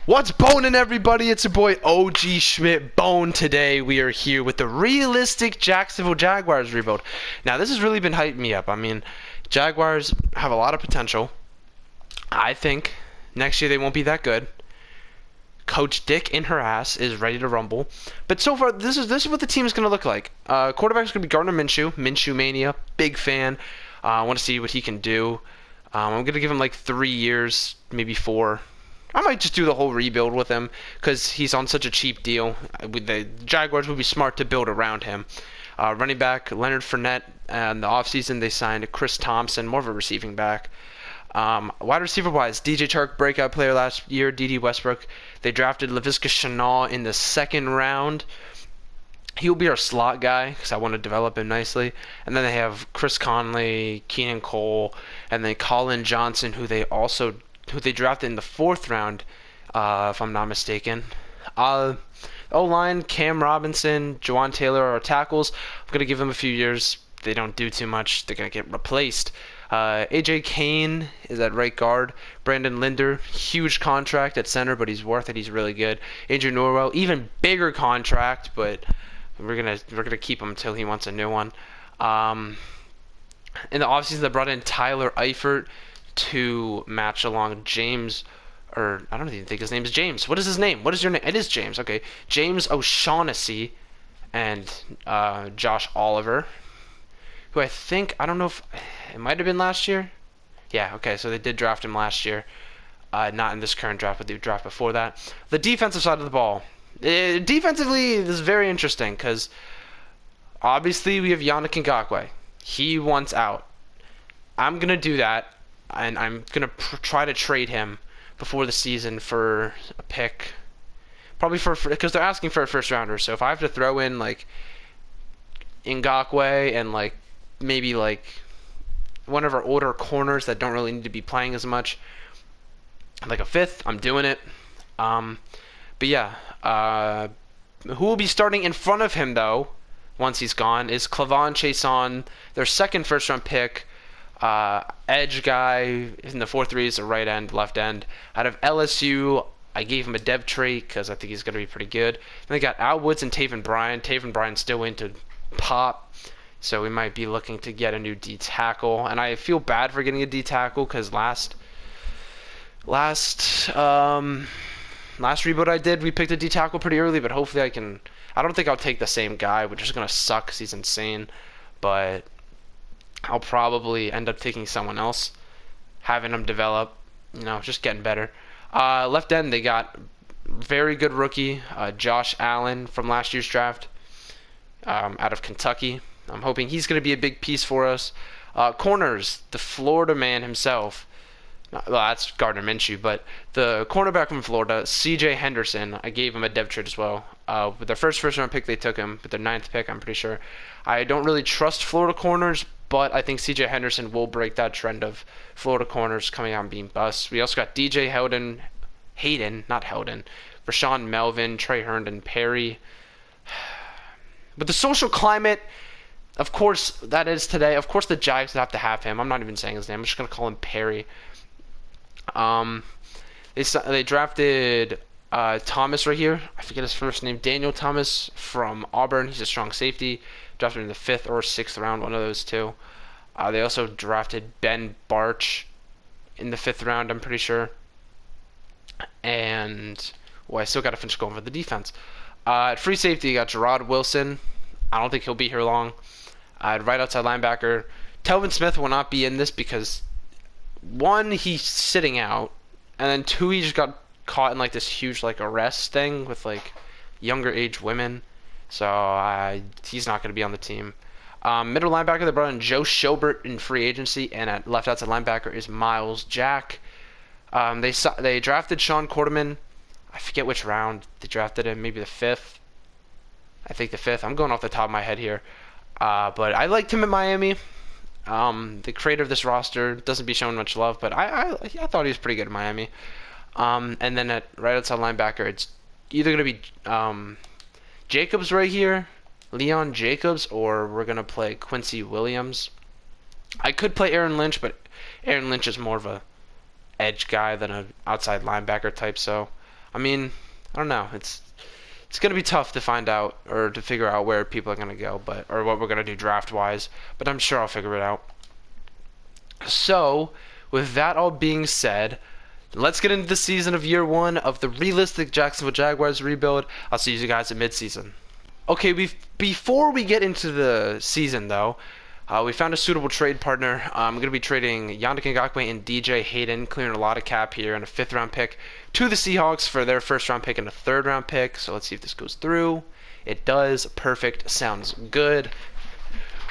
What's boning, everybody? It's your boy OG Schmidt Bone. Today we are here with the realistic Jacksonville Jaguars rebuild. Now this has really been hyping me up. I mean, Jaguars have a lot of potential. I think next year they won't be that good. Coach Dick in her ass is ready to rumble. But so far, this is what the team is going to look like. Quarterback's going to be Gardner Minshew. Minshew Mania. Big fan. I want to see what he can do. I'm going to give him like 3 years, maybe 4. I might just do the whole rebuild with him because he's on such a cheap deal. The Jaguars would be smart to build around him. Running back, Leonard Fournette. In the offseason, they signed Chris Thompson, more of a receiving back. Wide receiver-wise, DJ Chark, breakout player last year. D.D. Westbrook. They drafted Laviska Shenault in the 2nd round. He'll be our slot guy because I want to develop him nicely. And then they have Chris Conley, Keenan Cole, and then Colin Johnson, who they drafted in the 4th round, if I'm not mistaken. O-line, Cam Robinson, Jawan Taylor are tackles. I'm going to give them a few years. They don't do too much. They're going to get replaced. AJ Kane is at right guard. Brandon Linder, huge contract at center, but he's worth it. He's really good. Andrew Norwell, even bigger contract, but we're gonna keep him until he wants a new one. In the offseason, they brought in Tyler Eifert to match along James, or I don't even think his name is James. What is his name? What is your name? It is James. Okay, James O'Shaughnessy and Josh Oliver, who I don't know if it might have been last year. Yeah, okay, so they did draft him last year. Not in this current draft, but the draft before that. The defensive side of the ball. Defensively, this is very interesting because obviously we have Yannick Ngakoue. He wants out. I'm going to do that, and I'm going to try to trade him before the season for a pick. Probably because they're asking for a first rounder. So if I have to throw in like Ngakoue and like maybe like one of our older corners that don't really need to be playing as much, like a 5th, I'm doing it. But yeah, who will be starting in front of him though once he's gone is Clavon Chason, their 2nd first-round pick. Edge guy in the 4-3 is a right end, left end. Out of LSU, I gave him a dev trait because I think he's going to be pretty good. Then they got Al Woods and Taven Bryan. Taven Bryan's still into pop, so we might be looking to get a new D tackle. And I feel bad for getting a D tackle because last rebuild I did, we picked a D tackle pretty early, but hopefully I can. I don't think I'll take the same guy, which is going to suck because he's insane, but I'll probably end up taking someone else, having him develop, just getting better. Left end, they got very good rookie, Josh Allen from last year's draft, out of Kentucky. I'm hoping he's going to be a big piece for us. Corners, the Florida man himself. Well, that's Gardner Minshew, but the cornerback from Florida, C.J. Henderson, I gave him a dev trade as well. With their first-round pick, they took him. With their 9th pick, I'm pretty sure. I don't really trust Florida corners, but I think C.J. Henderson will break that trend of Florida corners coming out and being busts. We also got D.J. Hayden, Rashawn Melvin, Trey Herndon, Perry. But the social climate, of course, that is today. Of course, the Jags have to have him. I'm not even saying his name. I'm just going to call him Perry. They drafted Thomas right here. I forget his first name. Daniel Thomas from Auburn. He's a strong safety. Drafted in the 5th or 6th round, one of those two. They also drafted Ben Barch in the 5th round, I'm pretty sure. And I still got to finish going for the defense. At free safety, you got Gerard Wilson. I don't think he'll be here long. Right outside linebacker, Telvin Smith will not be in this because 1, he's sitting out, and then 2, he just got caught in like this huge like arrest thing with like younger age women, so he's not going to be on the team. Middle linebacker, they brought in Joe Schobert in free agency, and at left outside linebacker is Miles Jack. They drafted Sean Quarterman. I forget which round they drafted him, maybe the 5th. I think the 5th. I'm going off the top of my head here, but I liked him in Miami. The creator of this roster doesn't be shown much love, but I thought he was pretty good in Miami. And then at right outside linebacker, it's either going to be Jacobs right here, Leon Jacobs, or we're going to play Quincy Williams. I could play Aaron Lynch, but Aaron Lynch is more of a edge guy than an outside linebacker type, so I mean, I don't know. It's gonna be tough to find out or to figure out where people are gonna go, or what we're gonna do draft wise. But I'm sure I'll figure it out. So, with that all being said, let's get into the season of year one of the realistic Jacksonville Jaguars rebuild. I'll see you guys at midseason. Okay, before we get into the season, though, we found a suitable trade partner. I'm going to be trading Yannick Ngakoue and DJ Hayden, clearing a lot of cap here, and a 5th-round pick to the Seahawks for their 1st-round pick and a 3rd-round pick. So let's see if this goes through. It does. Perfect. Sounds good.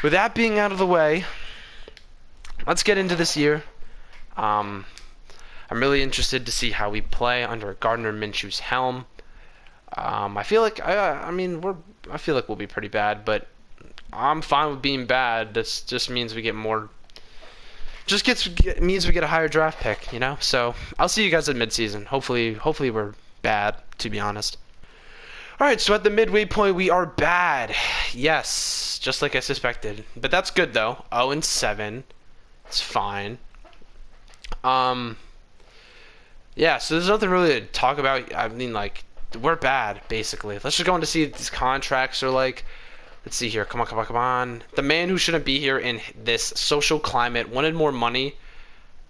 With that being out of the way, let's get into this year. I'm really interested to see how we play under Gardner Minshew's helm. I feel like I feel like we'll be pretty bad, but I'm fine with being bad. This just means we get more. Means we get a higher draft pick, you know. So I'll see you guys at midseason. Hopefully we're bad, to be honest. All right, so at the midway point, we are bad. Yes, just like I suspected. But that's good though. 0-7. It's fine. Yeah, so there's nothing really to talk about. I mean, like, we're bad, basically. Let's just go on to see what these contracts are like. Let's see here. Come on. The man who shouldn't be here in this social climate wanted more money,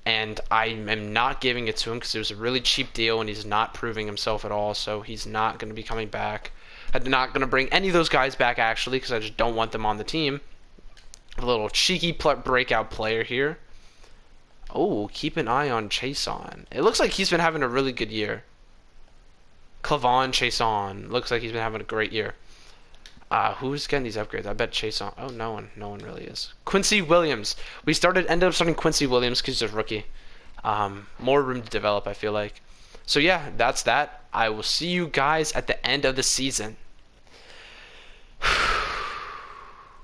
and I am not giving it to him because it was a really cheap deal, and he's not proving himself at all, so he's not going to be coming back. I'm not going to bring any of those guys back, actually, because I just don't want them on the team. A little cheeky breakout player here. Oh, keep an eye on Chason. It looks like he's been having a really good year. Clavon Chason. Looks like he's been having a great year. Who's getting these upgrades? I bet Chason. Oh, no one really is. Quincy Williams. We ended up starting Quincy Williams because he's a rookie. More room to develop, I feel like. So yeah, that's that. I will see you guys at the end of the season.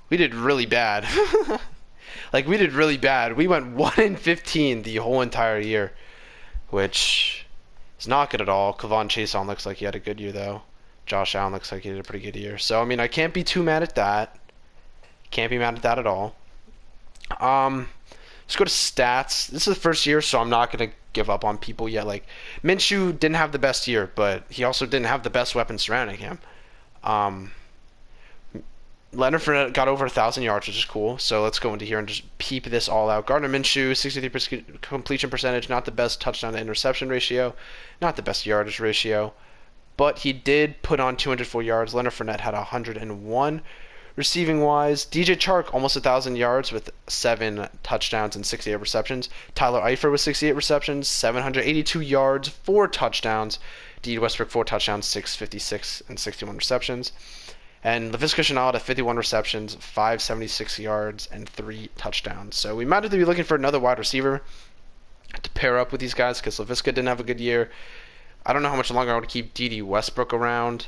We did really bad. Like, we did really bad. We went 1-15 the whole entire year, which is not good at all. Clavon Chason looks like he had a good year, though. Josh Allen looks like he did a pretty good year. So, I mean, I can't be too mad at that. Can't be mad at that at all. Let's go to stats. This is the first year, so I'm not going to give up on people yet. Like, Minshew didn't have the best year, but he also didn't have the best weapons surrounding him. Leonard Fournette got over 1,000 yards, which is cool. So let's go into here and just peep this all out. Gardner Minshew, 63% completion percentage, not the best touchdown to interception ratio, not the best yardage ratio, but he did put on 204 yards. Leonard Fournette had 101 receiving wise. DJ Chark almost 1,000 yards with 7 touchdowns and 68 receptions. Tyler Eifert with 68 receptions, 782 yards, 4 touchdowns. D. Westbrook 4 touchdowns, 656 and 61 receptions. And Laviska Shenault had 51 receptions, 576 yards, and 3 touchdowns. So we might have to be looking for another wide receiver to pair up with these guys because Laviska didn't have a good year. I don't know how much longer I want to keep D.D. Westbrook around.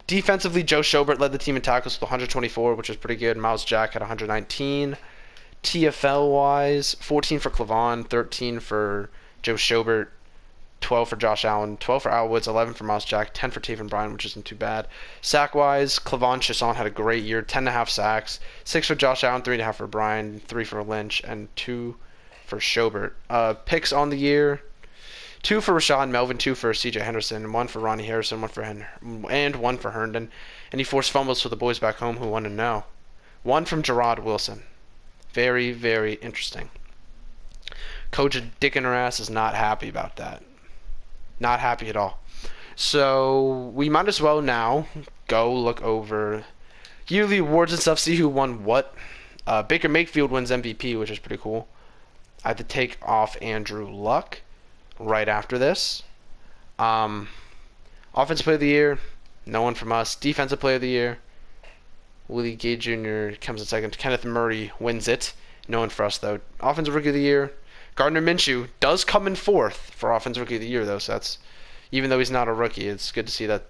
Defensively, Joe Schobert led the team in tackles with 124, which was pretty good. Miles Jack had 119. TFL-wise, 14 for Clavon, 13 for Joe Schobert, 12 for Josh Allen, 12 for Al Woods, 11 for Miles Jack, 10 for Taven Bryan, which isn't too bad. Sack-wise, Clavon Chason had a great year, 10.5 sacks, 6 for Josh Allen, 3.5 for Bryan, 3 for Lynch, and 2 for Schobert. Picks on the year, 2 for Rashad Melvin, 2 for C.J. Henderson, 1 for Ronnie Harrison, 1 for and 1 for Herndon. And he forced fumbles for the boys back home who want to know. 1 from Gerard Wilson. Very, very interesting. Coach Dick in her ass is not happy about that. Not happy at all. So we might as well now go look over yearly awards and stuff, see who won what. Baker Mayfield wins MVP, which is pretty cool. I had to take off Andrew Luck right after this. Offensive Player of the Year, no one from us. Defensive Player of the Year, Willie Gay Jr. comes in second. Kenneth Murray wins it. No one for us, though. Offensive Rookie of the Year, Gardner Minshew does come in 4th for Offensive Rookie of the Year, though, so that's, even though he's not a rookie, it's good to see that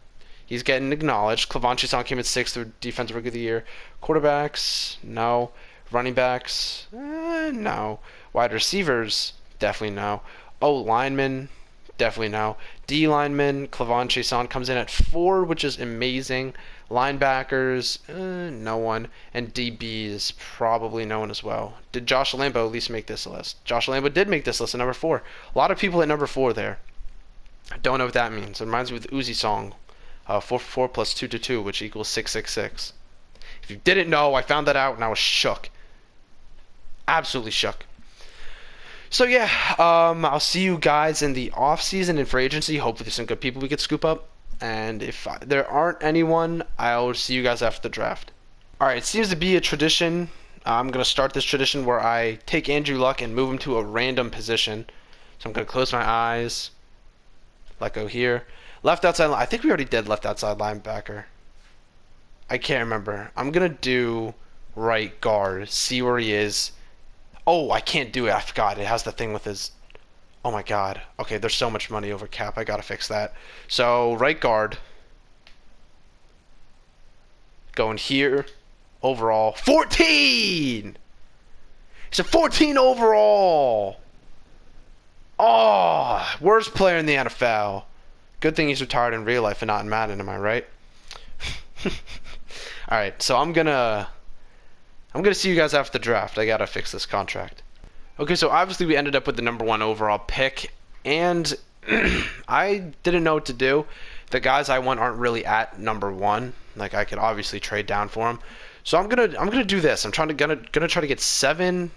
he's getting acknowledged. Clavon Chason came in 6th for Defensive Rookie of the Year. Quarterbacks, no. Running backs, no. Wide receivers, definitely no. Linemen, definitely no. D linemen, Clavon Chason comes in at 4, which is amazing. Linebackers, no one. And DBs, probably no one as well. Did Josh Lambo at least make this list? Josh Lambo did make this list at number 4. A lot of people at number 4 there. I don't know what that means. It reminds me of the Uzi song, 4 plus 2 to 2, which equals 666. If you didn't know, I found that out and I was shook. Absolutely shook. So yeah, I'll see you guys in the off season and free agency. Hopefully there's some good people we could scoop up. And if there aren't anyone, I'll see you guys after the draft. Alright, it seems to be a tradition. I'm going to start this tradition where I take Andrew Luck and move him to a random position. So I'm going to close my eyes. Let go here. Left outside. I think we already did left outside linebacker. I can't remember. I'm going to do right guard. See where he is. Oh, I can't do it. I forgot. It has the thing with his... Oh my god. Okay, there's so much money over cap. I got to fix that. So, right guard. Going here. Overall. 14! He's a 14 overall! Oh, worst player in the NFL. Good thing he's retired in real life and not in Madden, am I right? Alright, so I'm gonna see you guys after the draft. I gotta fix this contract. Okay, so obviously we ended up with the #1 overall pick, and I didn't know what to do. The guys I want aren't really at #1. Like, I could obviously trade down for them. So I'm gonna do this. I'm gonna try to get 7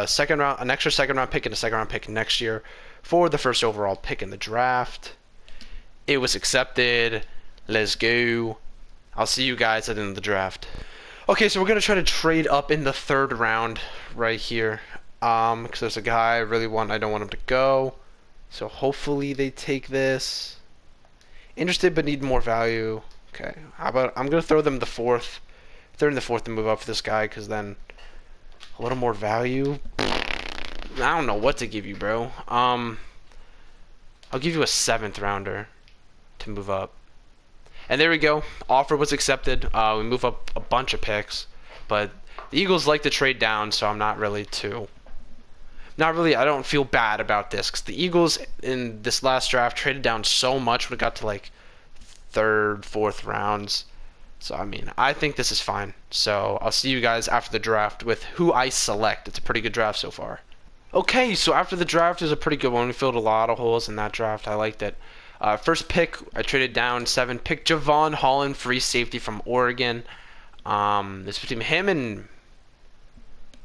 second round, an extra second round pick and a second round pick next year for the first overall pick in the draft. It was accepted. Let's go. I'll see you guys at the end of the draft. Okay, so we're gonna try to trade up in the 3rd round right here. Because there's a guy I really want. I don't want him to go. So hopefully they take this. Interested but need more value. Okay, how about I'm gonna throw them the 4th. They're in the 4th and move up for this guy because then a little more value. I don't know what to give you, bro. I'll give you a 7th rounder to move up. And there we go. Offer was accepted. We move up a bunch of picks, but the Eagles like to trade down, so I'm not really I don't feel bad about this because the Eagles in this last draft traded down so much when it got to like 3rd, 4th rounds. So, I mean, I think this is fine. So, I'll see you guys after the draft with who I select. It's a pretty good draft so far. Okay, so after the draft is a pretty good one. We filled a lot of holes in that draft. I liked it. First pick, I traded down 7. Picked Javon Holland, free safety from Oregon. This between him and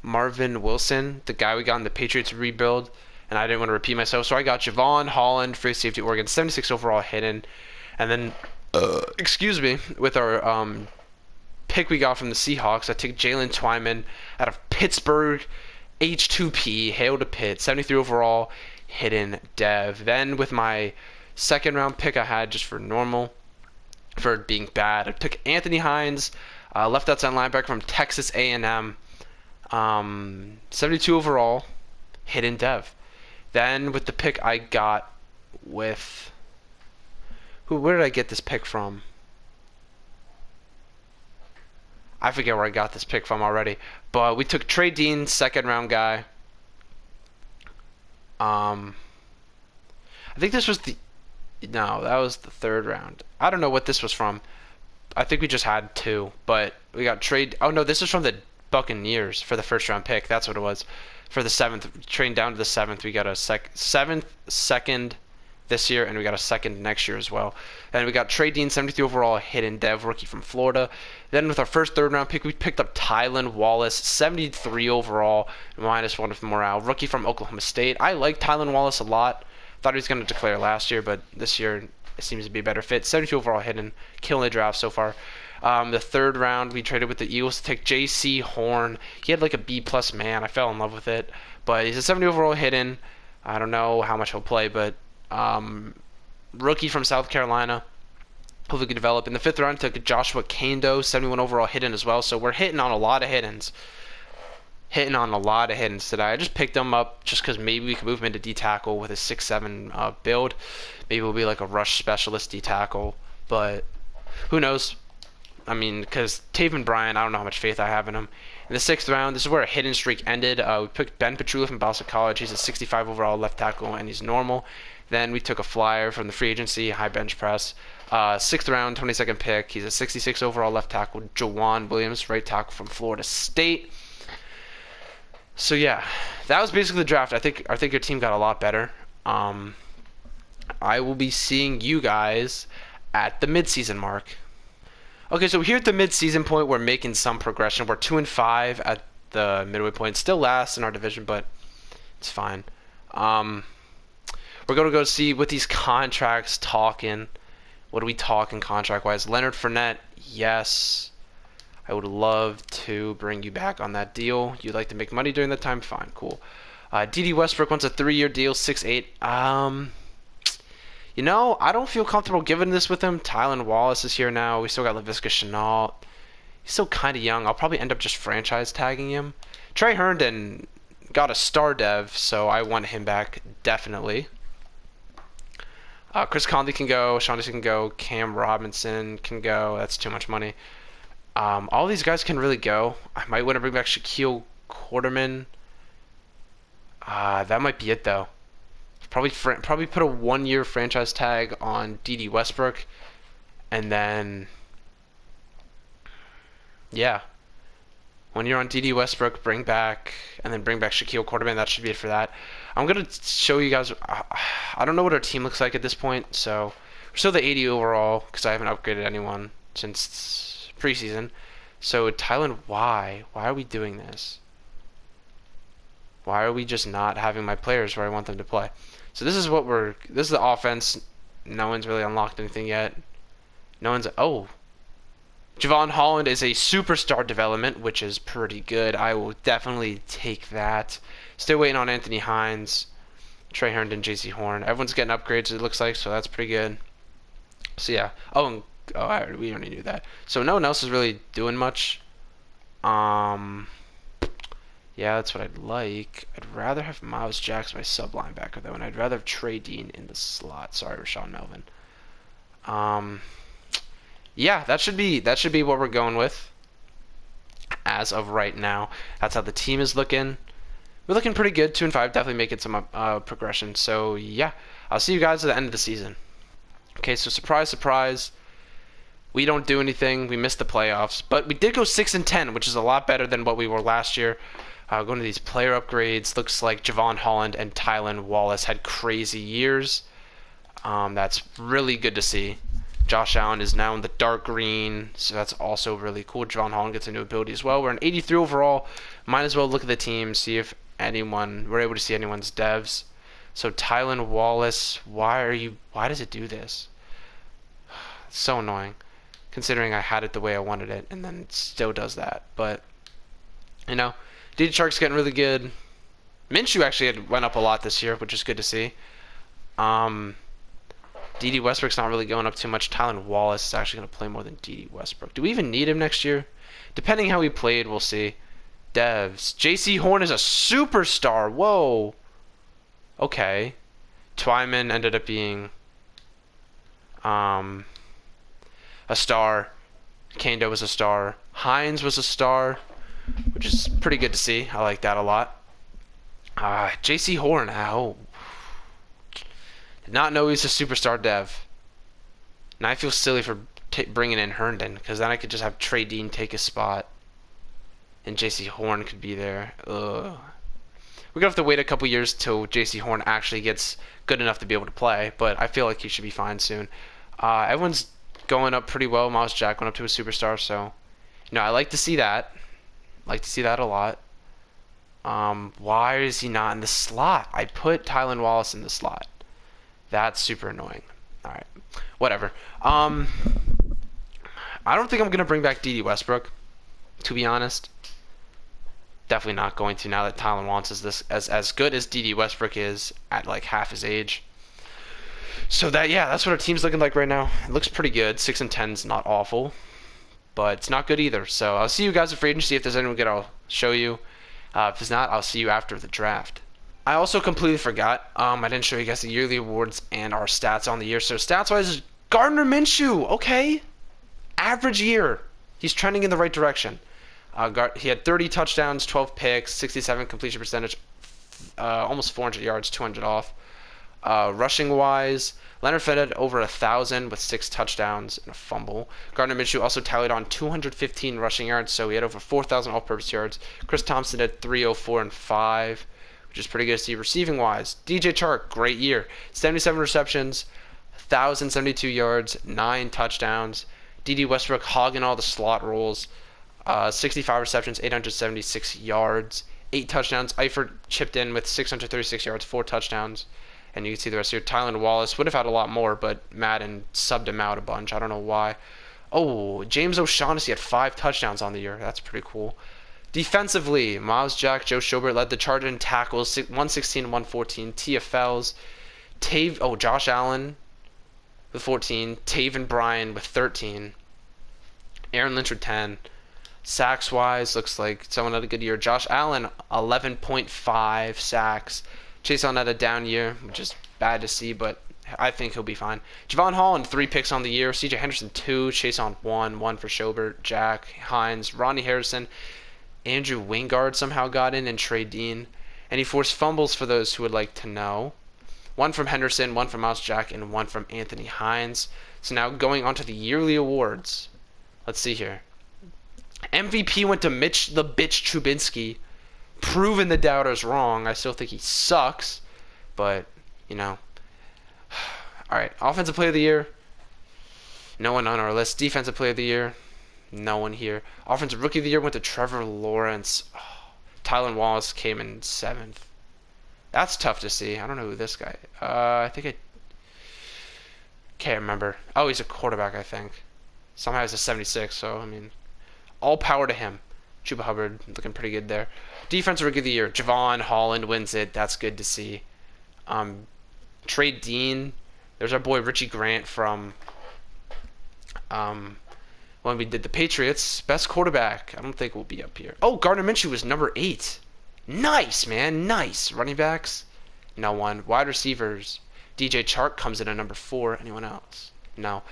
Marvin Wilson, the guy we got in the Patriots rebuild. And I didn't want to repeat myself, so I got Javon Holland, free safety, Oregon, 76 overall hidden. And then... excuse me, with our pick we got from the Seahawks, I took Jalen Twyman out of Pittsburgh, H2P, hail to Pitt, 73 overall, hidden dev. Then with my 2nd round pick I had just for normal, for being bad, I took Anthony Hines, left outside linebacker from Texas A&M, 72 overall, hidden dev. Then with the pick I got with... Where did I get this pick from? I forget where I got this pick from already. But we took Trey Dean, 2nd round guy. I think this was the... No, that was the 3rd round. I don't know what this was from. I think we just had 2. But we got Trey... Oh, no, this is from the Buccaneers for the 1st round pick. That's what it was. For the 7th. Trained down to the 7th. We got a 7th, 2nd... this year, and we got a 2nd next year as well. And we got Trey Dean, 73 overall, hidden dev, rookie from Florida. Then with our first 3rd round pick, we picked up Tylan Wallace, 73 overall, -1 of morale, rookie from Oklahoma State. I like Tylan Wallace a lot. Thought he was going to declare last year, but this year it seems to be a better fit. 72 overall hidden, killing the draft so far. The 3rd round, we traded with the Eagles to take J.C. Horn. He had like a B+ man. I fell in love with it. But he's a 70 overall hidden. I don't know how much he'll play, but rookie from South Carolina. Hopefully can develop. In the 5th round, took Joshua Kando, 71 overall hidden as well. So we're hitting on a lot of hiddens. Today. I just picked him up just because maybe we could move him into D-tackle with a 6'7" build. Maybe we'll be like a rush specialist D-tackle. But who knows? I mean, because Taven Bryan, I don't know how much faith I have in him. In the 6th round, this is where a hidden streak ended. We picked Ben Petrula from Boston College. He's a 65 overall left tackle, and he's normal. Then we took a flyer from the free agency, high bench press. 6th round, 22nd pick. He's a 66 overall left tackle, Jawan Williams, right tackle from Florida State. So yeah, that was basically the draft. I think your team got a lot better. I will be seeing you guys at the midseason mark. Okay, so here at the midseason point, we're making some progression. We're 2-5 at the midway point. Still last in our division, but it's fine. We're gonna go see what these contracts talking. What are we talking contract-wise? Leonard Fournette, yes. I would love to bring you back on that deal. You'd like to make money during that time? Fine, cool. D.D. Westbrook wants a 3-year deal, 6'8". You know, I don't feel comfortable giving this with him. Tylan Wallace is here now. We still got Laviska Shenault. He's still kind of young. I'll probably end up just franchise tagging him. Trey Herndon got a star dev, so I want him back definitely. Chris Conley can go. Shaughnessy can go. Cam Robinson can go. That's too much money. All these guys can really go. I might want to bring back Shaquille Quarterman. That might be it though. Probably put a 1-year franchise tag on D.D. Westbrook, and then yeah, 1 year on D.D. Westbrook, bring back Shaquille Quarterman. That should be it for that. I'm gonna show you guys. I don't know what our team looks like at this point, so we're still the 80 overall because I haven't upgraded anyone since preseason. So Tylan, why are we doing this? Why are we just not having my players where I want them to play? So this is the offense. No one's really unlocked anything yet. Javon Holland is a superstar development, which is pretty good. I will definitely take that. Still waiting on Anthony Hines, Trey Herndon, JC Horn. Everyone's getting upgrades, it looks like, so that's pretty good. So yeah. We already knew that. So no one else is really doing much. Yeah, that's what I'd like. I'd rather have Miles Jacks, my sub linebacker, though, and I'd rather have Trey Dean in the slot. Sorry, Rashawn Melvin. Yeah, that should be what we're going with as of right now. That's how the team is looking. We're looking pretty good, 2-5, definitely making some progression. So yeah, I'll see you guys at the end of the season. Okay, so surprise, surprise. We don't do anything. We missed the playoffs, but we did go 6-10, which is a lot better than what we were last year. Going to these player upgrades, looks like Javon Holland and Tylan Wallace had crazy years. That's really good to see. Josh Allen is now in the dark green, so that's also really cool. Javon Holland gets a new ability as well. We're an 83 overall. Might as well look at the team, see if we're able to see anyone's devs. So Tylan Wallace, why does it do this? It's so annoying, considering I had it the way I wanted it, and then it still does that. But you know, DJ Chark's getting really good. Minshew actually went up a lot this year, which is good to see. D.D. Westbrook's not really going up too much. Tylan Wallace is actually going to play more than D.D. Westbrook. Do we even need him next year? Depending how he played, we'll see. Devs. J.C. Horn is a superstar. Whoa. Okay. Twyman ended up being a star. Kando was a star. Hines was a star, which is pretty good to see. I like that a lot. J.C. Horn. Ow. Did not know he's a superstar dev. And I feel silly for bringing in Herndon, because then I could just have Trey Dean take his spot. And J.C. Horn could be there. Ugh. We're going to have to wait a couple years till J.C. Horn actually gets good enough to be able to play, but I feel like he should be fine soon. Everyone's going up pretty well. Miles Jack went up to a superstar, so I like to see that. Like to see that a lot. Why is he not in the slot? I put Tylan Wallace in the slot. That's super annoying. Alright. Whatever. I don't think I'm going to bring back D.D. Westbrook, to be honest. Definitely not going to, now that Tylan Wallace is this as good as D.D. Westbrook is at like half his age. So that's what our team's looking like right now. It looks pretty good. 6-10 is not awful, but it's not good either. So I'll see you guys at free agency. If there's anyone good, I'll show you. If it's not, I'll see you after the draft. I also completely forgot. I didn't show you guys the yearly awards and our stats on the year. So stats-wise, Gardner Minshew. Okay, average year. He's trending in the right direction. He had 30 touchdowns, 12 picks, 67 completion percentage, almost 400 yards, 200 off. Rushing-wise, Leonard Fournette over 1,000 with 6 touchdowns and a fumble. Gardner Minshew also tallied on 215 rushing yards, so he had over 4,000 all-purpose yards. Chris Thompson had 304 and 5 which is pretty good to see. Receiving wise, DJ Chark, great year. 77 receptions, 1,072 yards, 9 touchdowns. D.D. Westbrook hogging all the slot roles. 65 receptions, 876 yards, 8 touchdowns. Eifert chipped in with 636 yards, 4 touchdowns. And you can see the rest here. Tylan Wallace would have had a lot more, but Madden subbed him out a bunch. I don't know why. Oh, James O'Shaughnessy had 5 touchdowns on the year. That's pretty cool. Defensively, Miles Jack, Joe Schobert led the charge in tackles, 116 and 114. TFLs. Josh Allen with 14. Taven Bryan with 13. Aaron Lynch with 10. Sacks-wise, looks like someone had a good year. Josh Allen, 11.5 sacks. Chase Young had a down year, which is bad to see, but I think he'll be fine. Javon Holland, 3 picks on the year. C.J. Henderson, 2. Chase Young, 1 for Schobert. Jack Hines, Ronnie Harrison. Andrew Wingard somehow got in, and Trey Dean. And he forced fumbles for those who would like to know. 1 from Henderson, 1 from Miles Jack, and 1 from Anthony Hines. So now going on to the yearly awards. Let's see here. MVP went to Mitch the Bitch Trubinsky. Proving the doubters wrong. I still think he sucks, but you know. All right, offensive player of the year. No one on our list. Defensive player of the year. No one here. Offensive rookie of the year went to Trevor Lawrence. Oh, Tylan Wallace came in 7th. That's tough to see. I don't know who this guy. I think I can't remember. Oh, he's a quarterback, I think. Somehow he's a 76. So I mean, all power to him. Chuba Hubbard looking pretty good there. Defensive Rookie of the Year, Javon Holland wins it. That's good to see. Trey Dean. There's our boy Richie Grant from when we did the Patriots. Best quarterback. I don't think we'll be up here. Oh, Gardner Minshew was number 8. Nice, man. Nice. Running backs? No one. Wide receivers. DJ Chark comes in at number 4. Anyone else? No.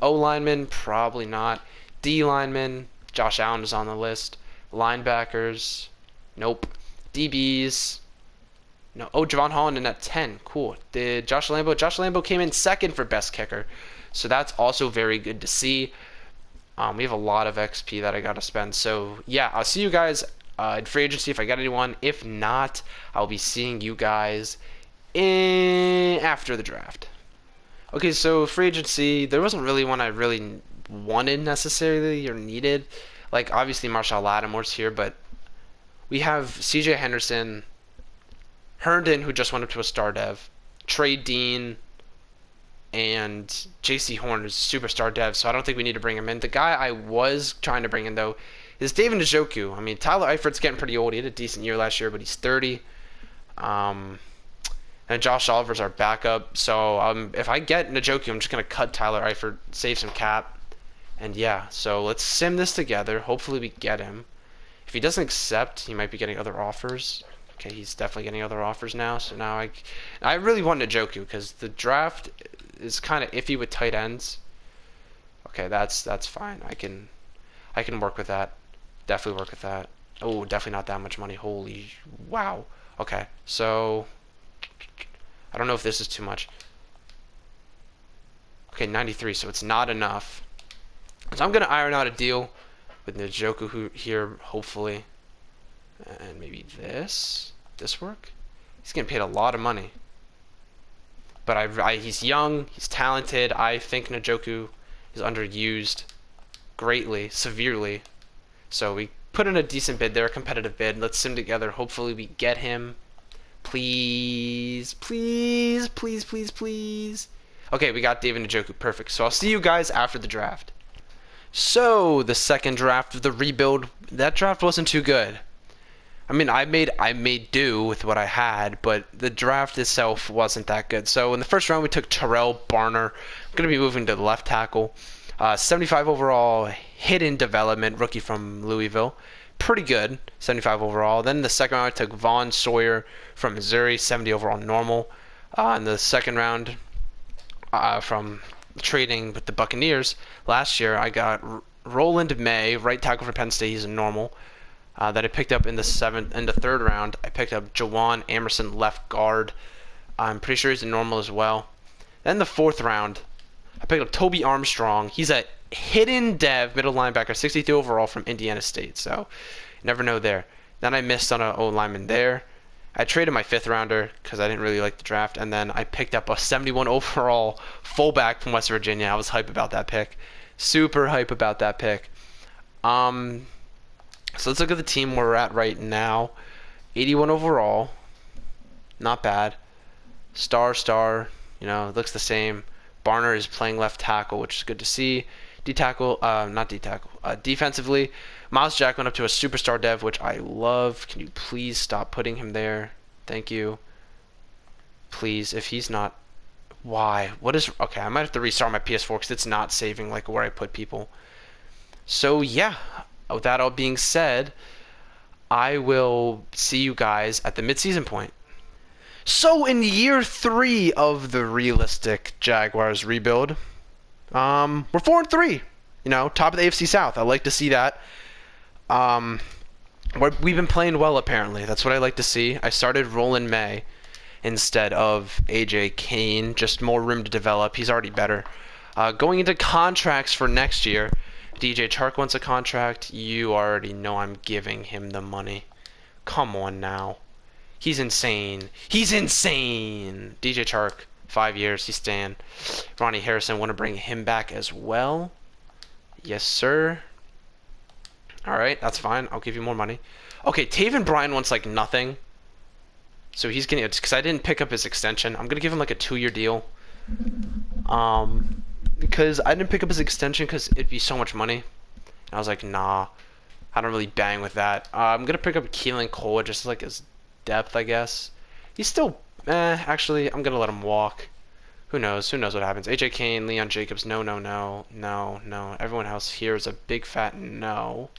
O lineman? Probably not. D lineman? Josh Allen is on the list. Linebackers? Nope. DBs? No. Oh, Javon Holland in at 10. Cool. Did Josh Lambo? Josh Lambo came in 2nd for best kicker. So that's also very good to see. We have a lot of XP that I got to spend. So, yeah, I'll see you guys in free agency if I get anyone. If not, I'll be seeing you guys after the draft. Okay, so free agency, there wasn't really one I really wanted necessarily or needed. Like, obviously, Marshall Lattimore's here, but we have C.J. Henderson, Herndon, who just went up to a star dev, Trey Dean, and J.C. Horn, who's a superstar dev, so I don't think we need to bring him in. The guy I was trying to bring in, though, is David Njoku. I mean, Tyler Eifert's getting pretty old. He had a decent year last year, but he's 30. And Josh Oliver's our backup. So if I get Njoku, I'm just going to cut Tyler Eifert, save some cap. And yeah, so let's sim this together. Hopefully we get him. If he doesn't accept, he might be getting other offers. Okay, he's definitely getting other offers now. So now I really want Njoku because the draft is kind of iffy with tight ends. Okay, that's fine. I can work with that. Definitely work with that. Oh, definitely not that much money. Holy wow. Okay, so I don't know if this is too much. Okay, 93, so it's not enough. So I'm gonna iron out a deal with Njoku here, hopefully, and maybe this work. He's getting paid a lot of money, but he's young, he's talented. I think Njoku is underused greatly, severely. So we put in a decent bid there, a competitive bid. Let's sim together. Hopefully we get him. Please, please, please, please, please. Okay, we got David Njoku. Perfect. So I'll see you guys after the draft. So the second draft of the rebuild, that draft wasn't too good. I mean, I made do with what I had, but the draft itself wasn't that good. So in the first round, we took Terrell Barner. I'm going to be moving to the left tackle. 75 overall, hidden development, rookie from Louisville. Pretty good, 75 overall. Then the second round, I took Vaughn Sawyer from Missouri, 70 overall normal. In the second round, from trading with the Buccaneers last year, I got Roland May, right tackle for Penn State. He's a normal. That I picked up in the third round. I picked up Jawan Emerson, left guard. I'm pretty sure he's a normal as well. Then the fourth round, I picked up Toby Armstrong. He's a hidden dev middle linebacker, 63 overall from Indiana State. So, you never know there. Then I missed on an O lineman there. I traded my 5th rounder because I didn't really like the draft, and then I picked up a 71 overall fullback from West Virginia. I was hype about that pick. Super hype about that pick. So let's look at the team we're at right now. 81 overall. Not bad. Star, it looks the same. Barner is playing left tackle, which is good to see. Defensively, Miles Jack went up to a superstar dev, which I love. Can you please stop putting him there? Thank you. Please, if he's not... Why? Okay, I might have to restart my PS4 because it's not saving like where I put people. So, yeah. With that all being said, I will see you guys at the midseason point. So, in year 3 of the realistic Jaguars rebuild, we're 4-3. Top of the AFC South. I like to see that. We've been playing well, apparently. That's what I like to see. I started Roland May instead of AJ Kane. Just more room to develop. He's already better. Going into contracts for next year, DJ Chark wants a contract. You already know I'm giving him the money. Come on now. He's insane. He's insane. DJ Chark, 5 years. He's staying. Ronnie Harrison, want to bring him back as well? Yes, sir. Alright, that's fine. I'll give you more money. Okay, Taven Bryan wants like nothing. So he's getting it because I didn't pick up his extension. I'm gonna give him like a 2-year deal. Because I didn't pick up his extension because it'd be so much money. And I was like, nah, I don't really bang with that. I'm gonna pick up Keelan Cole just like his depth, I guess. He's still, actually, I'm gonna let him walk. Who knows? Who knows what happens? AJ Kane, Leon Jacobs, no. Everyone else here is a big fat no.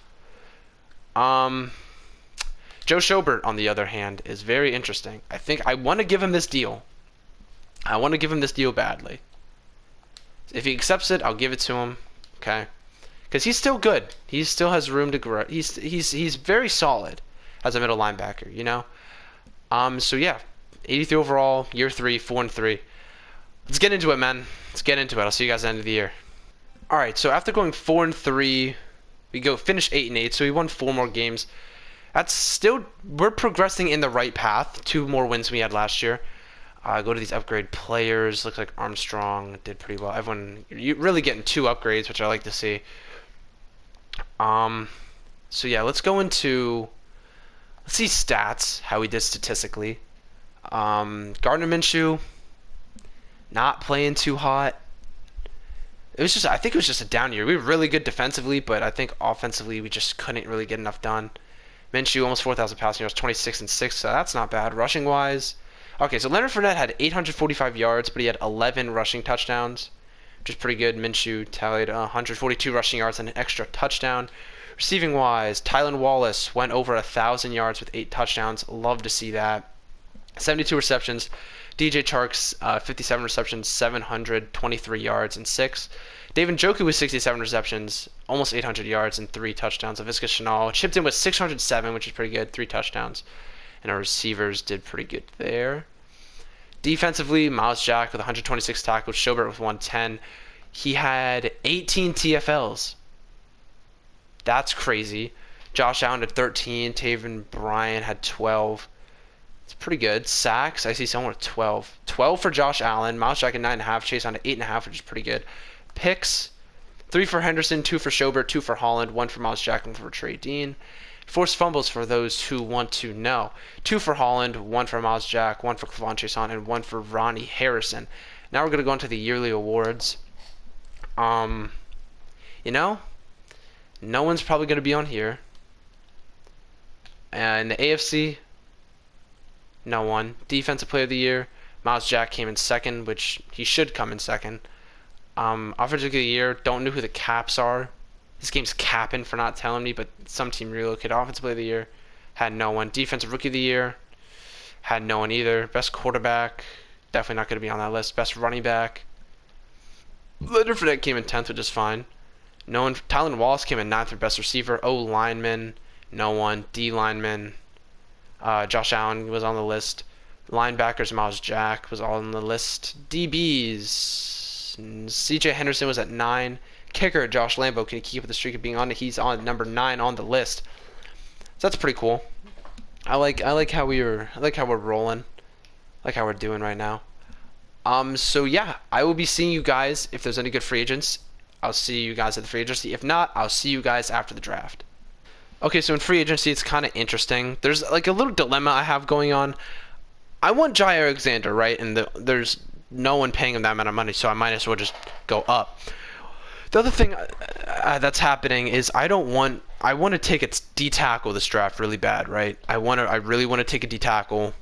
Joe Schobert, on the other hand, is very interesting. I think I want to give him this deal. I want to give him this deal badly. If he accepts it, I'll give it to him. Okay, because he's still good. He still has room to grow. He's very solid as a middle linebacker. So yeah, 83 overall, year 3, 4-3. Let's get into it, man. Let's get into it. I'll see you guys at the end of the year. All right. So after going 4-3, we finish 8-8. So we won 4 more games. That's still, we're progressing in the right path. 2 more wins we had last year. Go to these upgrade players. Looks like Armstrong did pretty well. You're really getting 2 upgrades, which I like to see. So yeah, let's see stats, how he did statistically. Gardner Minshew, not playing too hot. I think it was just a down year. We were really good defensively, but I think offensively we just couldn't really get enough done. Minshew, almost 4,000 passing yards, 26-6, so that's not bad. Rushing wise, okay, so Leonard Fournette had 845 yards, but he had 11 rushing touchdowns, which is pretty good. Minshew tallied 142 rushing yards and an extra touchdown. Receiving wise, Tylan Wallace went over 1,000 yards with 8 touchdowns. Love to see that. 72 receptions. DJ Chark's 57 receptions, 723 yards and 6. David Njoku with 67 receptions, almost 800 yards and 3 touchdowns. Laviska Shenault chipped in with 607, which is pretty good, 3 touchdowns. And our receivers did pretty good there. Defensively, Miles Jack with 126 tackles, Schobert with 110. He had 18 TFLs. That's crazy. Josh Allen had 13. Taven Bryan had 12. It's pretty good. Sacks, I see someone with 12. 12 for Josh Allen. Miles Jack at 9.5. Chase on to 8.5, which is pretty good. Picks, 3 for Henderson, 2 for Schobert, 2 for Holland, 1 for Miles Jack, 1 for Trey Dean. Forced fumbles for those who want to know. 2 for Holland, 1 for Miles Jack, 1 for Clavon Chason, and 1 for Ronnie Harrison. Now we're going to go into the yearly awards. No one's probably going to be on here. And the AFC, no one. Defensive Player of the Year, Miles Jack came in second, which he should come in second. Offensive of the Year, don't know who the caps are. This game's capping for not telling me, but some team relocated. Offensive Player of the Year, had no one. Defensive Rookie of the Year, had no one either. Best quarterback, definitely not going to be on that list. Best running back, Leonard Fournette came in 10th, which is fine. No one. Tylan Wallace came in 9th for best receiver. O lineman, no one. D lineman, Josh Allen was on the list. Linebackers, Miles Jack was all on the list. DBs, CJ Henderson was at 9. Kicker, Josh Lambo, can he keep the streak of being on it? He's on number 9 on the list. So that's pretty cool. I like how we're rolling. I like how we're doing right now. So yeah, I will be seeing you guys if there's any good free agents. I'll see you guys at the free agency. If not, I'll see you guys after the draft. Okay, so in free agency, it's kind of interesting. There's like a little dilemma I have going on. I want Jair Alexander, right? And there's no one paying him that amount of money, so I might as well just go up. The other thing that's happening is I want to take a D tackle this draft really bad, right? I really want to take a D tackle.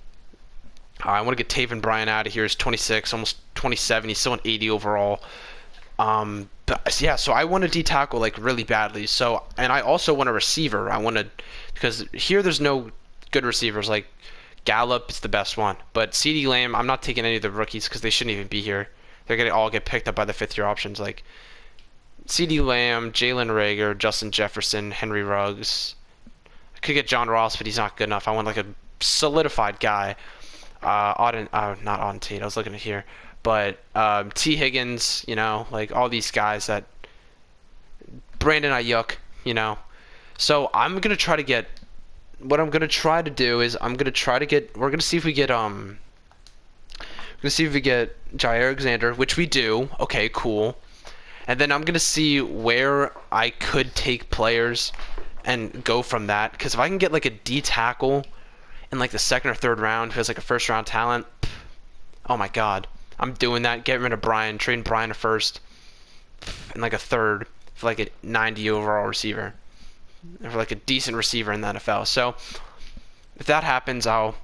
I want to get Taven Bryan out of here. He's 26, almost 27. He's still an 80 overall. But yeah, so I want a D tackle like really badly. So, and I also want a receiver. Because here there's no good receivers. Like Gallup is the best one, but CeeDee Lamb, I'm not taking any of the rookies because they shouldn't even be here. They're gonna all get picked up by the fifth-year options. Like CeeDee Lamb, Jalen Reagor, Justin Jefferson, Henry Ruggs. I could get John Ross, but he's not good enough. I want like a solidified guy. Not Auden Tate. I was looking at here. But T. Higgins, like all these guys that Brandon Ayuk, So I'm gonna try to get. What I'm gonna try to do is we're gonna see if we get Jair Alexander, which we do. Okay, cool. And then I'm gonna see where I could take players and go from that. Because if I can get like a D tackle in like the second or third round who has like a first round talent, oh my god. I'm doing that. Getting rid of Brian, trading Brian a first, and like a third for like a 90 overall receiver, and for like a decent receiver in the NFL. So if that happens, I'll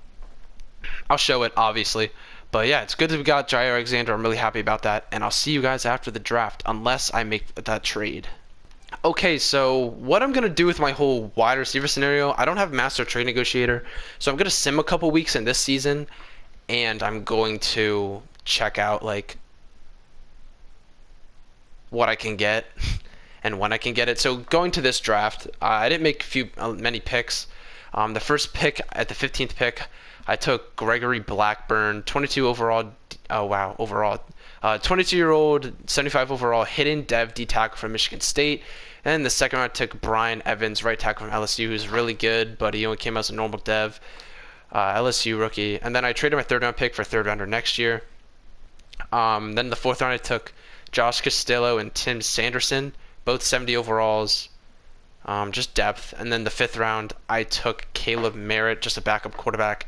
show it obviously. But yeah, it's good that we got Jair Alexander. I'm really happy about that, and I'll see you guys after the draft, unless I make that trade. Okay, so what I'm gonna do with my whole wide receiver scenario, I don't have master trade negotiator, so I'm gonna sim a couple weeks in this season, and I'm going to check out like what I can get and when I can get it. So going to this draft, I didn't make many picks. The first pick at the 15th pick, I took Gregory Blackburn, 22 overall. Oh wow, overall, 22-year-old, 75 overall, hidden dev D tackle from Michigan State. And the second round, I took Brian Evans, right tackle from LSU, who's really good, but he only came out as a normal dev. LSU rookie. And then I traded my third round pick for a third rounder next year. Then the fourth round I took Josh Castillo and Tim Sanderson, both 70 overalls, just depth. And then the fifth round I took Caleb Merritt, just a backup quarterback.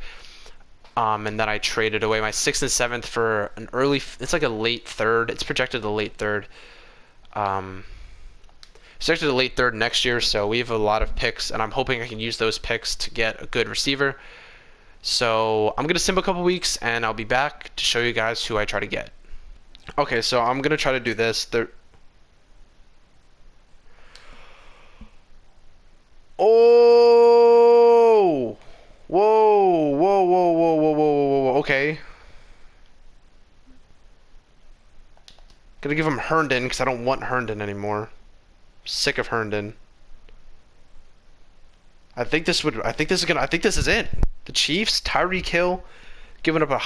And then I traded away my sixth and seventh for an it's like a late third. It's projected a late third. Projected a late third next year, so we have a lot of picks, and I'm hoping I can use those picks to get a good receiver. So I'm gonna sim a couple weeks, and I'll be back to show you guys who I try to get. Okay, so I'm gonna try to do this. Oh! Whoa! Whoa! Whoa! Whoa! Whoa! Whoa! Whoa! Whoa! Okay. Gonna give him Herndon because I don't want Herndon anymore. Sick of Herndon. I think this is it. The Chiefs, Tyreek Hill, giving up a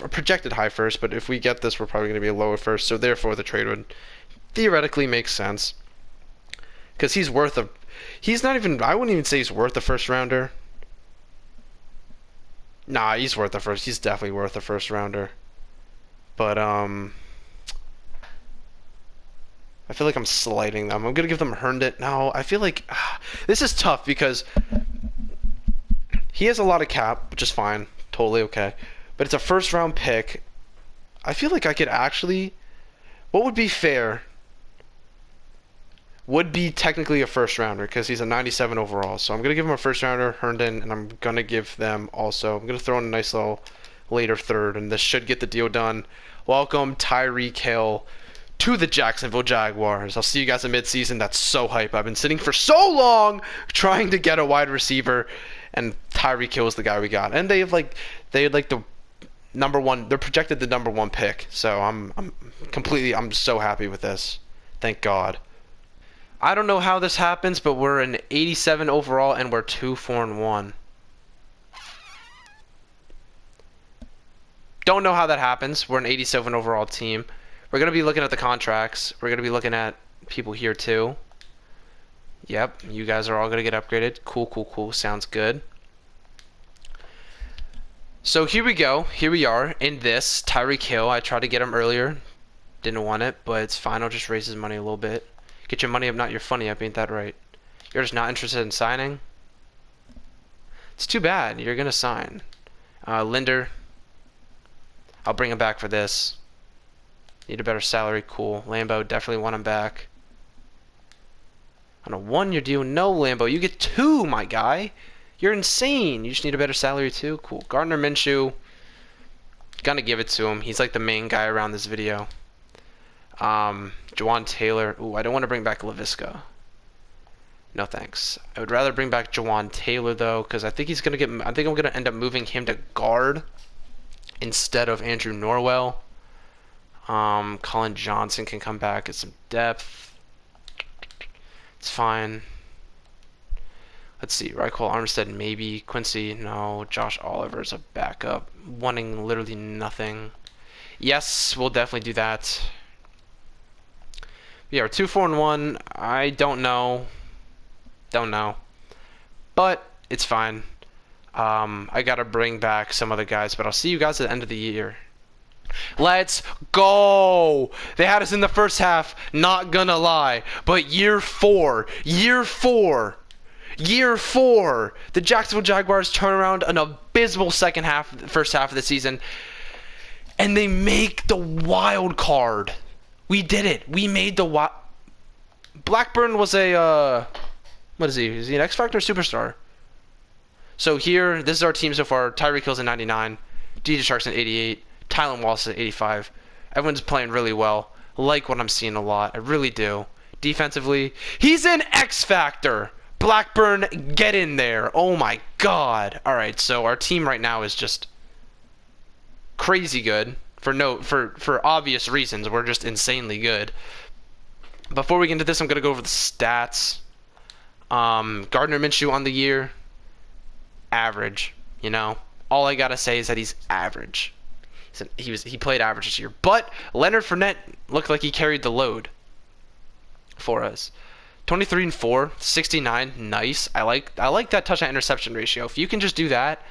projected high first, but if we get this, we're probably going to be a lower first, so therefore the trade would theoretically make sense. Because he's not even, I wouldn't even say he's worth a first rounder. Nah, he's definitely worth a first rounder. But, I feel like I'm slighting them. I'm going to give them Herndon. No, I feel like this is tough because he has a lot of cap, which is fine. Totally okay. But it's a first round pick. I feel like I could actually... What would be fair would be technically a first rounder because he's a 97 overall. So I'm going to give him a first rounder, Herndon, and I'm going to give them also... I'm going to throw in a nice little later third, and this should get the deal done. Welcome, Tyreek Hill, to the Jacksonville Jaguars. I'll see you guys in midseason. That's so hype. I've been sitting for so long trying to get a wide receiver, and Tyreek Hill is the guy we got. And they had the number one. They're projected the number one pick. So I'm so happy with this. Thank God. I don't know how this happens, but we're an 87 overall and we're 2-4-1. Don't know how that happens. We're an 87 overall team. We're going to be looking at the contracts. We're going to be looking at people here too. Yep, you guys are all going to get upgraded. Cool, cool, cool. Sounds good. So here we go. Here we are in this Tyreek Hill. I tried to get him earlier. Didn't want it, but it's fine. I'll just raise his money a little bit. Get your money up, not your funny up. Ain't that right? You're just not interested in signing? It's too bad. You're going to sign. Linder. I'll bring him back for this. Need a better salary. Cool. Lambo, definitely want him back. On a 1-year deal, no Lambo. You get 2, my guy. You're insane. You just need a better salary too. Cool. Gardner Minshew. Gonna give it to him. He's like the main guy around this video. Jawan Taylor. Ooh, I don't want to bring back LaVisca. No thanks. I would rather bring back Jawan Taylor though, because I think he's gonna get. I think I'm gonna end up moving him to guard instead of Andrew Norwell. Colin Johnson can come back at some depth. It's fine. Let's see. Rycole Armstead, maybe. Quincy, no. Josh Oliver's a backup. Wanting literally nothing. Yes, we'll definitely do that. Yeah, we're 2-4-1. I don't know. Don't know. But it's fine. I gotta bring back some other guys, but I'll see you guys at the end of the year. Let's go! They had us in the first half, not gonna lie. But year 4, the Jacksonville Jaguars turn around an abysmal first half of the season, and they make the wild card. We did it. We made the wild. Blackburn was a what is he? Is he an X Factor superstar? So here, this is our team so far. Tyreek Hill's at 99, DJ Shark's at 88, Tylan Wallace at 85. Everyone's playing really well. Like what I'm seeing a lot. I really do. Defensively, he's an X Factor. Blackburn, get in there. Oh my god. Alright, so our team right now is just crazy good. For obvious reasons. We're just insanely good. Before we get into this, I'm going to go over the stats. Gardner Minshew on the year. Average. You know? All I got to say is that he's average. He played average this year. But Leonard Fournette looked like he carried the load for us. 23-4, 69, nice. I like that touchdown interception ratio. If you can just do that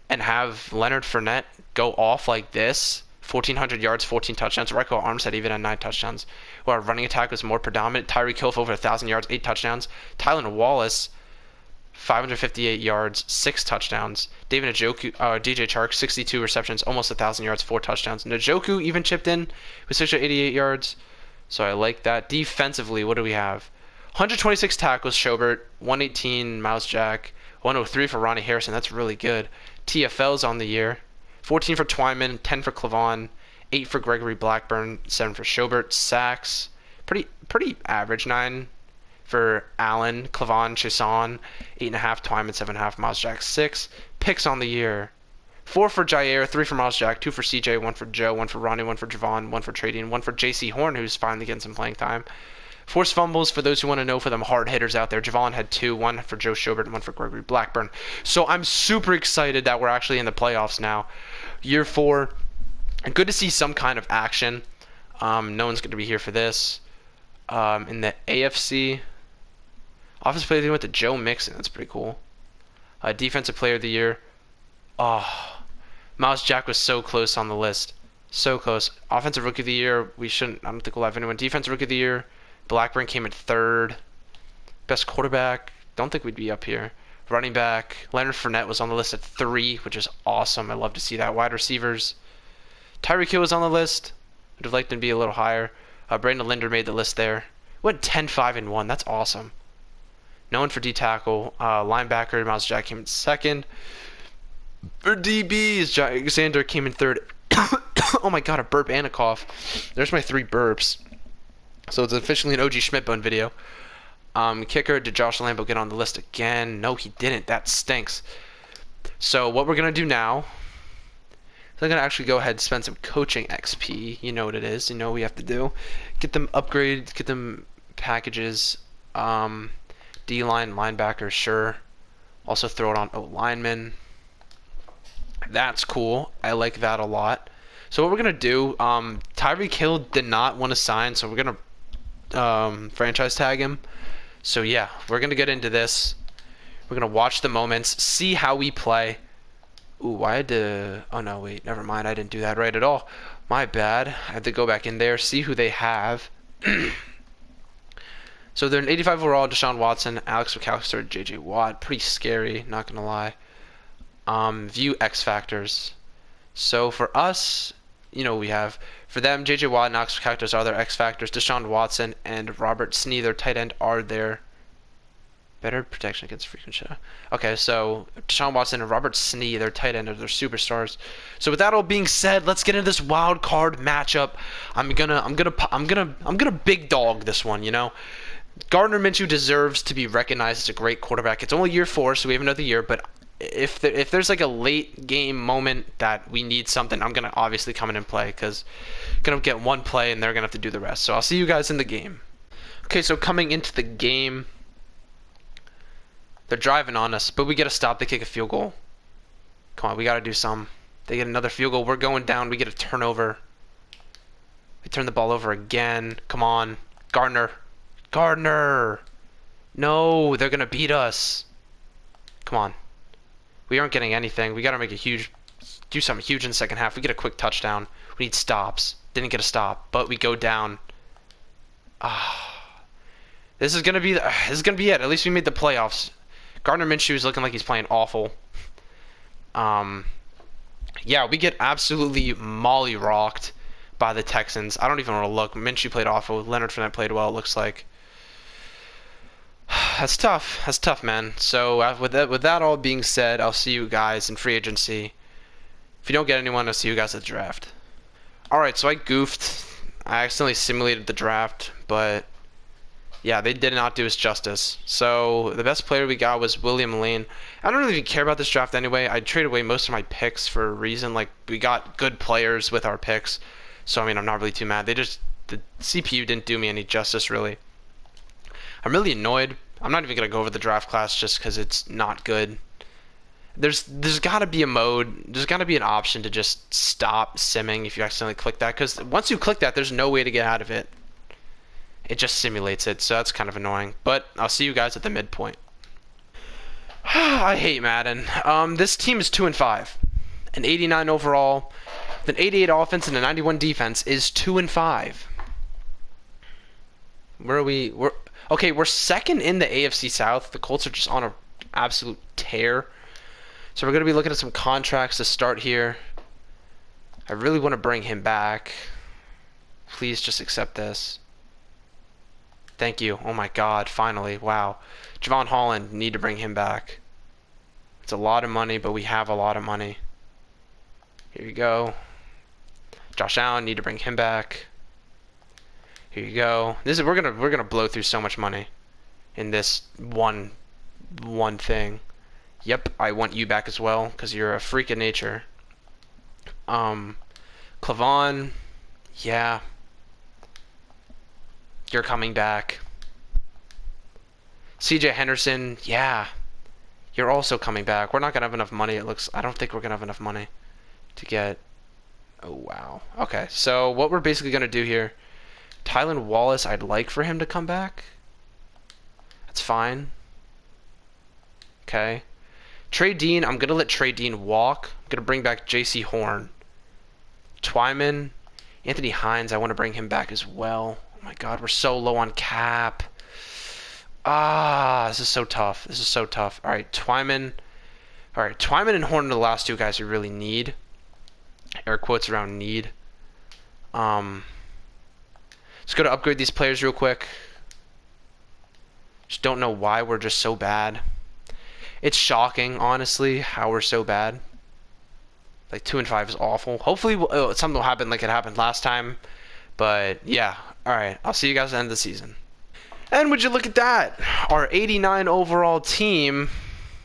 and have Leonard Fournette go off like this, 1,400 yards, 14 touchdowns. Rycole Armstead even had 9 touchdowns. Where our running attack was more predominant. Tyreek Hill over 1,000 yards, 8 touchdowns. Tylan Wallace, 558 yards, 6 touchdowns. David Njoku, DJ Chark, 62 receptions, almost 1,000 yards, 4 touchdowns. Njoku even chipped in with 688 yards. So I like that. Defensively, what do we have? 126 tackles, Schobert. 118, Miles Jack. 103 for Ronnie Harrison. That's really good. TFLs on the year. 14 for Twyman, 10 for Clavon, 8 for Gregory Blackburn, 7 for Schobert. Sacks, pretty average. 9 for Allen, Clavon, Chasson. 8.5 Twyman, 7.5 Miles Jack. 6 picks on the year. 4 for Jair, 3 for Miles Jack, 2 for CJ, 1 for Joe, 1 for Ronnie, 1 for Javon, 1 for Trading, 1 for JC Horn, who's finally getting some playing time. Forced fumbles, for those who want to know, for them hard hitters out there. Javon had 2, 1 for Joe Schobert and 1 for Gregory Blackburn. So I'm super excited that we're actually in the playoffs now. Year 4. Good to see some kind of action. No one's going to be here for this. In the AFC, Offensive Player of the Year went to Joe Mixon. That's pretty cool. Defensive Player of the Year. Oh, Miles Jack was so close on the list. So close. Offensive Rookie of the Year, I don't think we'll have anyone. Defensive Rookie of the Year, Blackburn came in 3rd. Best quarterback, don't think we'd be up here. Running back, Leonard Fournette was on the list at 3, which is awesome. I love to see that. Wide receivers, Tyreek Hill was on the list. Would have liked him to be a little higher. Brandon Linder made the list there. Went 10-5-1. That's awesome. No one for D tackle. Linebacker, Miles Jack came in 2nd. For DBs, Alexander came in 3rd. Oh my god, a burp and a cough. There's my 3 burps. So it's officially an OG Schmidtbone video. Kicker, did Josh Lambo get on the list again? No, he didn't. That stinks. So what we're going to do now is I'm going to actually go ahead and spend some coaching XP. You know what it is. You know what we have to do. Get them upgrades, get them packages. D-line, linebacker, sure. Also throw it on O-lineman. That's cool. I like that a lot. So what we're going to do, Tyreek Hill did not want to sign, so we're going to franchise tag him. So yeah, we're going to get into this. We're going to watch the moments, see how we play. Ooh, I had to... Oh, no, wait. Never mind. I didn't do that right at all. My bad. I have to go back in there, see who they have. So they're an 85 overall, Deshaun Watson, Alex McAllister, J.J. Watt. Pretty scary, not going to lie. View X factors. So for us, we have... For them, J.J. Watt and Alex McAllister are their X factors. Deshaun Watson and Robert Snee, their tight end, are their... Better protection against frequent shot. Okay, so Deshaun Watson and Robert Snee, their tight end, are their superstars. So with that all being said, let's get into this wild card matchup. I'm gonna big dog this one. Gardner Minshew deserves to be recognized as a great quarterback. It's only year 4, so we have another year. But if there's like a late game moment that we need something, I'm gonna obviously come in and play because I'm gonna get one play and they're gonna have to do the rest. So I'll see you guys in the game. Okay, so coming into the game. They're driving on us, but we got to stop. They kick a field goal. Come on, we got to do some. They get another field goal. We're going down. We get a turnover. They turn the ball over again. Come on. Gardner. Gardner. No, they're going to beat us. Come on. We aren't getting anything. We got to do something huge in the second half. We get a quick touchdown. We need stops. Didn't get a stop, but we go down. This is going to be it. At least we made the playoffs. Gardner Minshew is looking like he's playing awful. Yeah, we get absolutely molly-rocked by the Texans. I don't even want to look. Minshew played awful. Leonard Fournette played well, it looks like. That's tough. That's tough, man. So with that all being said, I'll see you guys in free agency. If you don't get anyone, I'll see you guys at the draft. Alright, so I goofed. I accidentally simulated the draft, but... Yeah, they did not do us justice. So the best player we got was William Lane. I don't really care about this draft anyway. I traded away most of my picks for a reason. Like, we got good players with our picks. So, I mean, I'm not really too mad. The CPU didn't do me any justice, really. I'm really annoyed. I'm not even going to go over the draft class just because it's not good. There's got to be a mode. There's got to be an option to just stop simming if you accidentally click that. Because once you click that, there's no way to get out of it. It just simulates it, so that's kind of annoying. But I'll see you guys at the midpoint. I hate Madden. This team is 2-5. An 89 overall, an 88 offense, and a 91 defense is 2-5. Where are we? We're second in the AFC South. The Colts are just on an absolute tear. So we're going to be looking at some contracts to start here. I really want to bring him back. Please just accept this. Thank you. Oh my god, finally. Wow. Javon Holland, need to bring him back. It's a lot of money, but we have a lot of money. Here you go. Josh Allen, need to bring him back. Here you go. We're gonna blow through so much money in this one thing. Yep, I want you back as well, because you're a freak of nature. Clavon, yeah. You're coming back. CJ Henderson, yeah. You're also coming back. We're not going to have enough money, it looks. I don't think we're going to have enough money to get... Oh, wow. Okay, so what we're basically going to do here... Tylan Wallace, I'd like for him to come back. That's fine. Okay. Trey Dean, I'm going to let Trey Dean walk. I'm going to bring back J.C. Horn. Twyman, Anthony Hines, I want to bring him back as well. Oh my god, we're so low on cap. This is so tough. This is so tough. Alright, Twyman. Alright, Twyman and Horn are the last two guys we really need. Air quotes around need. Let's go to upgrade these players real quick. Just don't know why we're just so bad. It's shocking, honestly, how we're so bad. Like 2-5 is awful. Hopefully something will happen like it happened last time. But yeah, alright, I'll see you guys at the end of the season. And would you look at that? Our 89 overall team.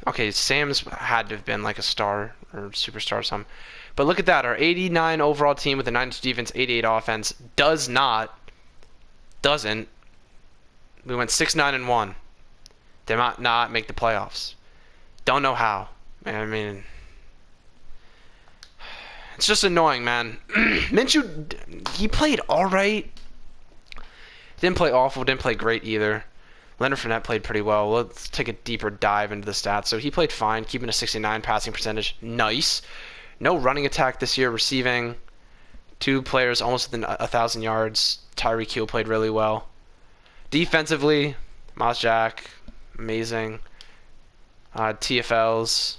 Okay, Sam's had to have been like a star or superstar or something. But look at that. Our 89 overall team with a 92 defense, 88 offense doesn't. We went 6-9-1. Did not make the playoffs. Don't know how. I mean, it's just annoying, man. Minshew, he played all right. Didn't play awful. Didn't play great either. Leonard Fournette played pretty well. Let's take a deeper dive into the stats. So he played fine, keeping a 69 passing percentage. Nice. No running attack this year, receiving. 2 players almost within 1,000 yards. Tyreek Hill played really well. Defensively, Miles Jack, amazing. TFLs.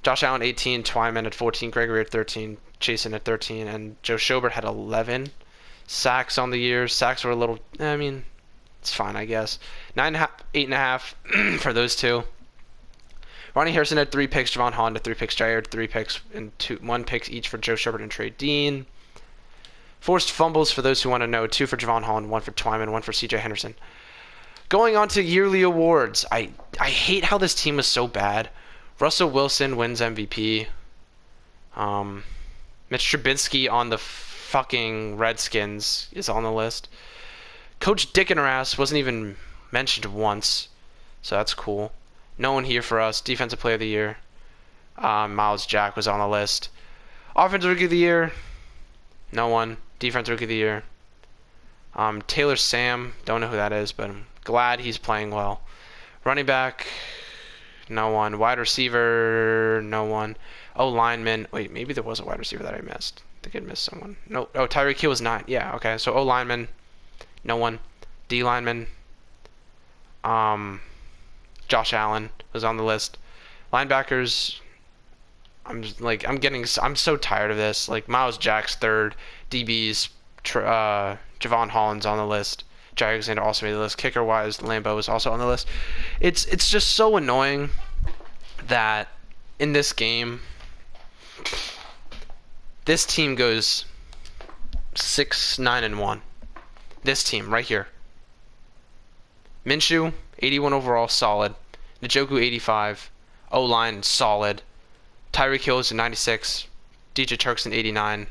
Josh Allen 18, Twyman at 14, Gregory at 13, Chasen at 13, and Joe Schobert had 11 sacks on the year. Sacks were a little, I mean, it's fine, I guess. 9.5, 8.5 for those two. Ronnie Harrison had 3 picks, Javon Holland had 3 picks, Jair had 3 picks, and 1 pick each for Joe Schobert and Trey Dean. Forced fumbles for those who want to know, 2 for Javon Holland, 1 for Twyman, 1 for CJ Henderson. Going on to yearly awards, I hate how this team was so bad. Russell Wilson wins MVP. Mitch Trubisky on the fucking Redskins is on the list. Coach Dickenerass wasn't even mentioned once, so that's cool. No one here for us. Defensive Player of the Year. Miles Jack was on the list. Offensive Rookie of the Year. No one. Defensive Rookie of the Year. Taylor Sam. Don't know who that is, but I'm glad he's playing well. Running back. No one. Wide receiver. No one. Oh, lineman. Wait, maybe there was a wide receiver that I missed. I think I missed someone. No. Oh, Tyreek Hill was 9. Yeah, okay. So, O lineman. No one. D lineman. Josh Allen was on the list. Linebackers. I'm so tired of this. Like, Miles Jack's 3rd. DBs. Javon Holland's on the list. Jair Alexander also made the list. Kicker-wise, Lambeau is also on the list. It's just so annoying that in this game, this team goes 6-9-1. This team right here. Minshew, 81 overall, solid. Njoku, 85. O-line, solid. Tyreek Hill is a 96. DJ Chark's an 89.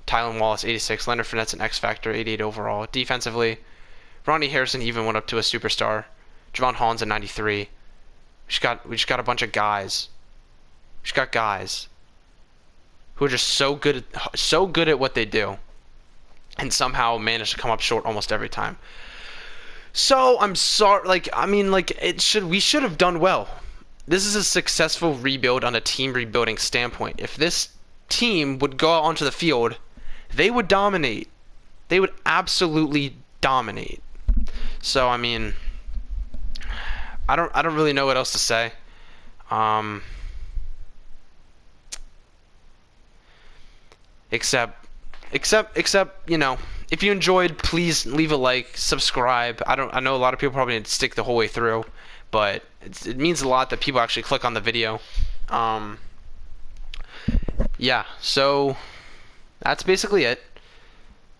Tylen Wallace, 86. Leonard Fournette's an X Factor, 88 overall. Defensively, Ronnie Harrison even went up to a superstar. Javon Holland's a 93. We just got a bunch of guys. We just got guys who are just so good at what they do, and somehow manage to come up short almost every time. So I'm sorry. We should have done well. This is a successful rebuild on a team rebuilding standpoint. If this team would go out onto the field, they would dominate. They would absolutely dominate. So I mean, I don't really know what else to say. Except, you know, if you enjoyed, please leave a like, subscribe. I know a lot of people probably didn't stick the whole way through, but it means a lot that people actually click on the video. Yeah, so that's basically it.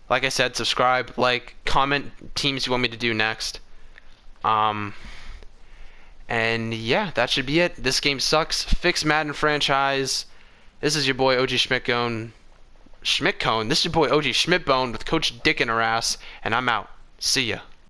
Like I said, subscribe, like, comment teams you want me to do next. And yeah, that should be it. This game sucks. Fix Madden franchise. This is your boy OG Schmittcone. This is your boy OG Schmidtbone with Coach Dick in her ass, and I'm out. See ya.